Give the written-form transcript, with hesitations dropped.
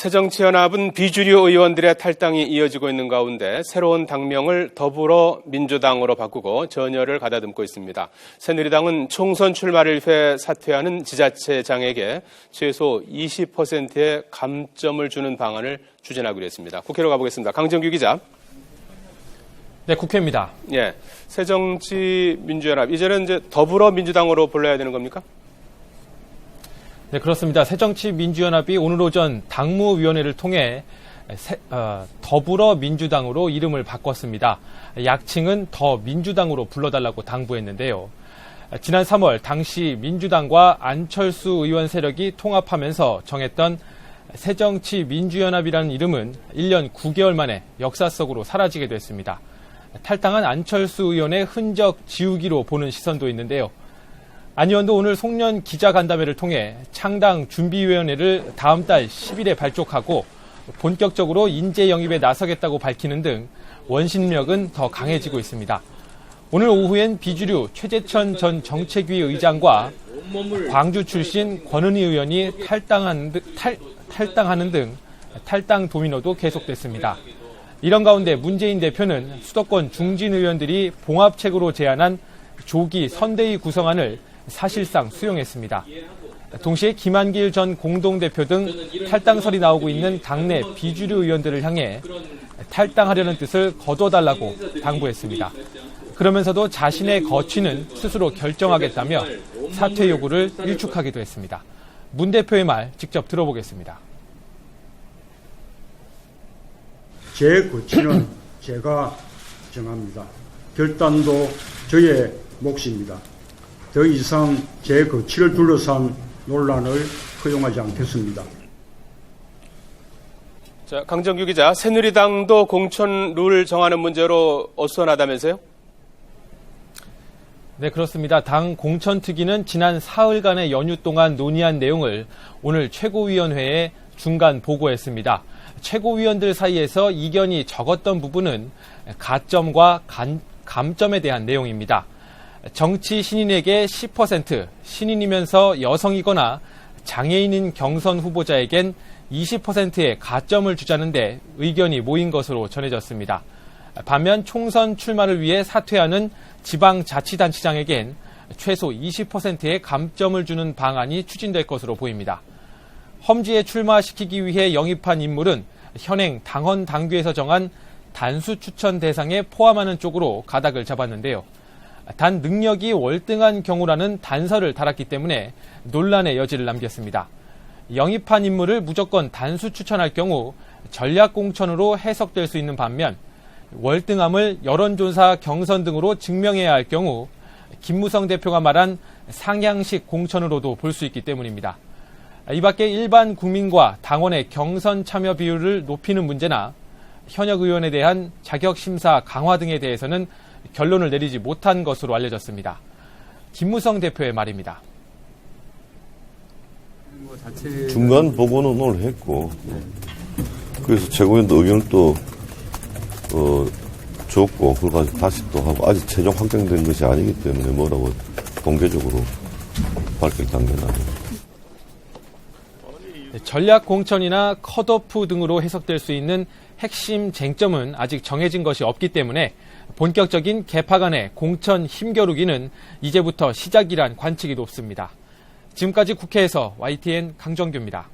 새정치연합은 비주류 의원들의 탈당이 이어지고 있는 가운데 새로운 당명을 더불어민주당으로 바꾸고 전열을 가다듬고 있습니다. 새누리당은 총선 출마를 위해 사퇴하는 지자체장에게 최소 20%의 감점을 주는 방안을 추진하기로 했습니다. 국회로 가보겠습니다. 강정규 기자. 네, 국회입니다. 예, 새정치민주연합 이제는 이제 더불어민주당으로 불러야 되는 겁니까? 네, 그렇습니다. 새정치민주연합이 오늘 오전 당무위원회를 통해 더불어민주당으로 이름을 바꿨습니다. 약칭은 더민주당으로 불러달라고 당부했는데요. 지난 3월 당시 민주당과 안철수 의원 세력이 통합하면서 정했던 새정치민주연합이라는 이름은 1년 9개월 만에 역사 속으로 사라지게 됐습니다. 탈당한 안철수 의원의 흔적 지우기로 보는 시선도 있는데요. 안 의원도 오늘 송년 기자간담회를 통해 창당 준비위원회를 다음 달 10일에 발족하고 본격적으로 인재 영입에 나서겠다고 밝히는 등 원심력은 더 강해지고 있습니다. 오늘 오후엔 비주류 최재천 전 정책위 의장과 광주 출신 권은희 의원이 탈당하는 등 탈당 도미노도 계속됐습니다. 이런 가운데 문재인 대표는 수도권 중진 의원들이 봉합책으로 제안한 조기 선대위 구성안을 사실상 수용했습니다. 동시에 김한길 전 공동대표 등 탈당설이 나오고 있는 당내 비주류 의원들을 향해 탈당하려는 뜻을 거둬달라고 당부했습니다. 그러면서도 자신의 거취는 스스로 결정하겠다며 사퇴 요구를 일축하기도 했습니다. 문 대표의 말 직접 들어보겠습니다. 제 거취는 제가 정합니다. 결단도 저의 몫입니다. 더 이상 제 거취를 둘러싼 논란을 허용하지 않겠습니다. 자, 강정규 기자, 새누리당도 공천 룰 정하는 문제로 어수선하다면서요? 네, 그렇습니다. 당 공천특위는 지난 사흘간의 연휴 동안 논의한 내용을 오늘 최고위원회에 중간 보고했습니다. 최고위원들 사이에서 이견이 적었던 부분은 가점과 감점에 대한 내용입니다. 정치 신인에게 10%, 신인이면서 여성이거나 장애인인 경선 후보자에겐 20%의 가점을 주자는데 의견이 모인 것으로 전해졌습니다. 반면 총선 출마를 위해 사퇴하는 지방자치단체장에겐 최소 20%의 감점을 주는 방안이 추진될 것으로 보입니다. 험지에 출마시키기 위해 영입한 인물은 현행 당헌 당규에서 정한 단수 추천 대상에 포함하는 쪽으로 가닥을 잡았는데요. 단 능력이 월등한 경우라는 단서를 달았기 때문에 논란의 여지를 남겼습니다. 영입한 인물을 무조건 단수 추천할 경우 전략 공천으로 해석될 수 있는 반면 월등함을 여론조사 경선 등으로 증명해야 할 경우 김무성 대표가 말한 상향식 공천으로도 볼 수 있기 때문입니다. 이 밖에 일반 국민과 당원의 경선 참여 비율을 높이는 문제나 현역 의원에 대한 자격심사 강화 등에 대해서는 결론을 내리지 못한 것으로 알려졌습니다. 김무성 대표의 말입니다. 중간 보고는 오늘 했고, 그래서 최고위원도 의견을 또 줬고, 그걸 가지고 다시 또 하고, 아직 최종 확정된 것이 아니기 때문에 뭐라고 공개적으로 밝힐 단계는 아닙니다. 전략 공천이나 컷오프 등으로 해석될 수 있는 핵심 쟁점은 아직 정해진 것이 없기 때문에 본격적인 개파 간의 공천 힘겨루기는 이제부터 시작이란 관측이 높습니다. 지금까지 국회에서 YTN 강정규입니다.